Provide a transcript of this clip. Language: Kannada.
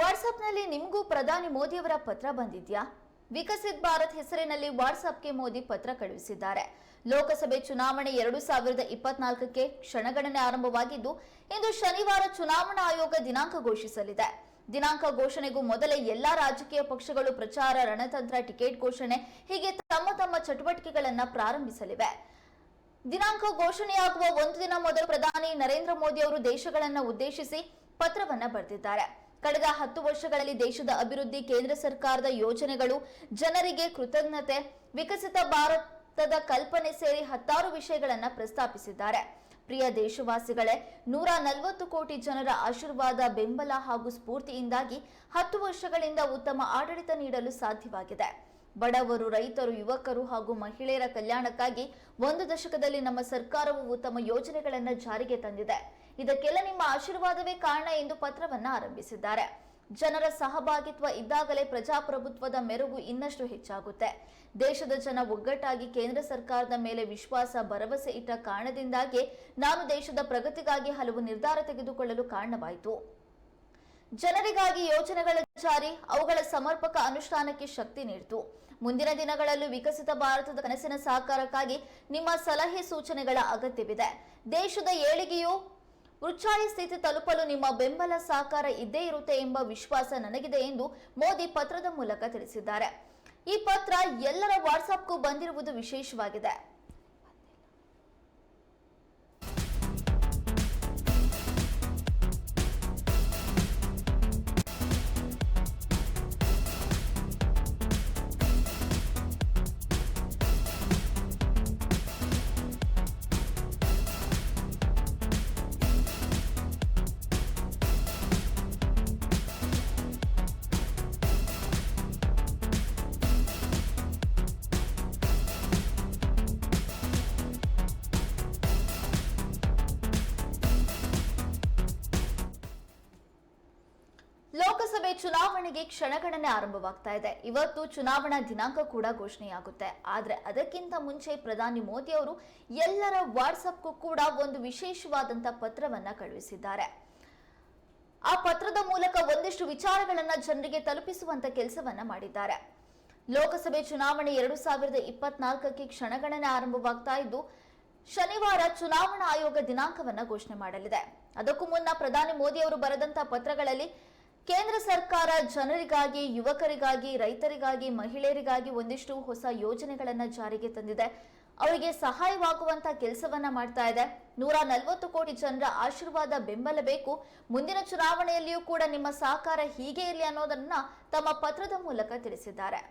ವಾಟ್ಸ್ಆಪ್ನಲ್ಲಿ ನಿಮಗೂ ಪ್ರಧಾನಿ ಮೋದಿಯವರ ಪತ್ರ ಬಂದಿದ್ಯಾ? ವಿಕಸಿತ್ ಭಾರತ್ ಹೆಸರಿನಲ್ಲಿ ವಾಟ್ಸ್ಆಪ್ಗೆ ಮೋದಿ ಪತ್ರ ಕಳುಹಿಸಿದ್ದಾರೆ. ಲೋಕಸಭೆ ಚುನಾವಣೆ 2024ಕ್ಕೆ ಕ್ಷಣಗಣನೆ ಆರಂಭವಾಗಿದ್ದು, ಇಂದು ಶನಿವಾರ ಚುನಾವಣಾ ಆಯೋಗ ದಿನಾಂಕ ಘೋಷಿಸಲಿದೆ. ದಿನಾಂಕ ಘೋಷಣೆಗೂ ಮೊದಲೇ ಎಲ್ಲಾ ರಾಜಕೀಯ ಪಕ್ಷಗಳು ಪ್ರಚಾರ, ರಣತಂತ್ರ, ಟಿಕೆಟ್ ಘೋಷಣೆ ಹೀಗೆ ತಮ್ಮ ಚಟುವಟಿಕೆಗಳನ್ನು ಪ್ರಾರಂಭಿಸಲಿವೆ. ದಿನಾಂಕ ಘೋಷಣೆಯಾಗುವ ಒಂದು ದಿನ ಮೊದಲು ಪ್ರಧಾನಿ ನರೇಂದ್ರ ಮೋದಿ ಅವರು ದೇಶಗಳನ್ನು ಉದ್ದೇಶಿಸಿ ಪತ್ರವನ್ನ ಬರೆದಿದ್ದಾರೆ. ಕಳೆದ 10 ವರ್ಷಗಳಲ್ಲಿ ದೇಶದ ಅಭಿವೃದ್ಧಿ, ಕೇಂದ್ರ ಸರ್ಕಾರದ ಯೋಜನೆಗಳು, ಜನರಿಗೆ ಕೃತಜ್ಞತೆ, ವಿಕಸಿತ ಭಾರತದ ಕಲ್ಪನೆ ಸೇರಿ 10 ವಿಷಯಗಳನ್ನು ಪ್ರಸ್ತಾಪಿಸಿದ್ದಾರೆ. ಪ್ರಿಯ ದೇಶವಾಸಿಗಳೇ, 140 ಕೋಟಿ ಜನರ ಆಶೀರ್ವಾದ, ಬೆಂಬಲ ಹಾಗೂ ಸ್ಫೂರ್ತಿಯಿಂದಾಗಿ 10 ವರ್ಷಗಳಿಂದ ಉತ್ತಮ ಆಡಳಿತ ನೀಡಲು ಸಾಧ್ಯವಾಗಿದೆ. ಬಡವರು, ರೈತರು, ಯುವಕರು ಹಾಗೂ ಮಹಿಳೆಯರ ಕಲ್ಯಾಣಕ್ಕಾಗಿ 1 ದಶಕದಲ್ಲಿ ನಮ್ಮ ಸರ್ಕಾರವು ಉತ್ತಮ ಯೋಜನೆಗಳನ್ನು ಜಾರಿಗೆ ತಂದಿದೆ. ಇದಕ್ಕೆಲ್ಲ ನಿಮ್ಮ ಆಶೀರ್ವಾದವೇ ಕಾರಣ ಎಂದು ಪತ್ರವನ್ನ ಆರಂಭಿಸಿದ್ದಾರೆ. ಜನರ ಸಹಭಾಗಿತ್ವ ಇದ್ದಾಗಲೇ ಪ್ರಜಾಪ್ರಭುತ್ವದ ಮೆರುಗು ಇನ್ನಷ್ಟು ಹೆಚ್ಚಾಗುತ್ತೆ. ದೇಶದ ಜನ ಒಗ್ಗಟ್ಟಾಗಿ ಕೇಂದ್ರ ಸರ್ಕಾರದ ಮೇಲೆ ವಿಶ್ವಾಸ, ಭರವಸೆ ಇಟ್ಟ ಕಾರಣದಿಂದಾಗಿ ನಾನು ದೇಶದ ಪ್ರಗತಿಗಾಗಿ ಹಲವು ನಿರ್ಧಾರ ತೆಗೆದುಕೊಳ್ಳಲು ಕಾರಣವಾಯಿತು. ಜನರಿಗಾಗಿ ಯೋಜನೆಗಳ ಜಾರಿ, ಅವುಗಳ ಸಮರ್ಪಕ ಅನುಷ್ಠಾನಕ್ಕೆ ಶಕ್ತಿ ನೀಡಿತು. ಮುಂದಿನ ದಿನಗಳಲ್ಲೂ ವಿಕಸಿತ ಭಾರತದ ಕನಸಿನ ಸಾಕಾರಕ್ಕಾಗಿ ನಿಮ್ಮ ಸಲಹೆ ಸೂಚನೆಗಳ ಅಗತ್ಯವಿದೆ. ದೇಶದ ಏಳಿಗೆಯು ಉಚ್ಚಾರಿ ಸ್ಥಿತಿ ತಲುಪಲು ನಿಮ್ಮ ಬೆಂಬಲ, ಸಹಕಾರ ಇದ್ದೇ ಇರುತ್ತೆ ಎಂಬ ವಿಶ್ವಾಸ ನನಗಿದೆ ಎಂದು ಮೋದಿ ಪತ್ರದ ಮೂಲಕ ತಿಳಿಸಿದ್ದಾರೆ. ಈ ಪತ್ರ ಎಲ್ಲರ ವಾಟ್ಸ್ಆಪ್ಗೂ ಬಂದಿರುವುದು ವಿಶೇಷವಾಗಿದೆ. ಲೋಕಸಭೆ ಚುನಾವಣೆಗೆ ಕ್ಷಣಗಣನೆ ಆರಂಭವಾಗ್ತಾ ಇದೆ. ಇವತ್ತು ಚುನಾವಣಾ ದಿನಾಂಕ ಕೂಡ ಘೋಷಣೆಯಾಗುತ್ತೆ. ಆದ್ರೆ ಅದಕ್ಕಿಂತ ಮುಂಚೆ ಪ್ರಧಾನಿ ಮೋದಿ ಅವರು ಎಲ್ಲರ ವಾಟ್ಸ್ಆಪ್ಗೂ ಕೂಡ ಒಂದು ವಿಶೇಷವಾದಂತ ಪತ್ರವನ್ನ ಕಳುಹಿಸಿದ್ದಾರೆ. ಆ ಪತ್ರದ ಮೂಲಕ ಒಂದಿಷ್ಟು ವಿಚಾರಗಳನ್ನ ಜನರಿಗೆ ತಲುಪಿಸುವಂತ ಕೆಲಸವನ್ನ ಮಾಡಿದ್ದಾರೆ. ಲೋಕಸಭೆ ಚುನಾವಣೆ 2024ಕ್ಕೆ ಕ್ಷಣಗಣನೆ ಆರಂಭವಾಗ್ತಾ ಇದ್ದು, ಶನಿವಾರ ಚುನಾವಣಾ ಆಯೋಗ ದಿನಾಂಕವನ್ನ ಘೋಷಣೆ ಮಾಡಲಿದೆ. ಅದಕ್ಕೂ ಮುನ್ನ ಪ್ರಧಾನಿ ಮೋದಿ ಅವರು ಬರೆದಂತ ಪತ್ರಗಳಲ್ಲಿ ಕೇಂದ್ರ ಸರ್ಕಾರ ಜನರಿಗಾಗಿ, ಯುವಕರಿಗಾಗಿ, ರೈತರಿಗಾಗಿ, ಮಹಿಳೆಯರಿಗಾಗಿ ಒಂದಿಷ್ಟು ಹೊಸ ಯೋಜನೆಗಳನ್ನ ಜಾರಿಗೆ ತಂದಿದೆ. ಅವರಿಗೆ ಸಹಾಯವಾಗುವಂತ ಕೆಲಸವನ್ನ ಮಾಡ್ತಾ ಇದೆ. 140 ಕೋಟಿ ಜನರ ಆಶೀರ್ವಾದ, ಬೆಂಬಲ ಬೇಕು. ಮುಂದಿನ ಚುನಾವಣೆಯಲ್ಲಿಯೂ ಕೂಡ ನಿಮ್ಮ ಸಹಕಾರ ಹೀಗೆ ಇರಲಿ ಅನ್ನೋದನ್ನ ತಮ್ಮ ಪತ್ರದ ಮೂಲಕ ತಿಳಿಸಿದ್ದಾರೆ.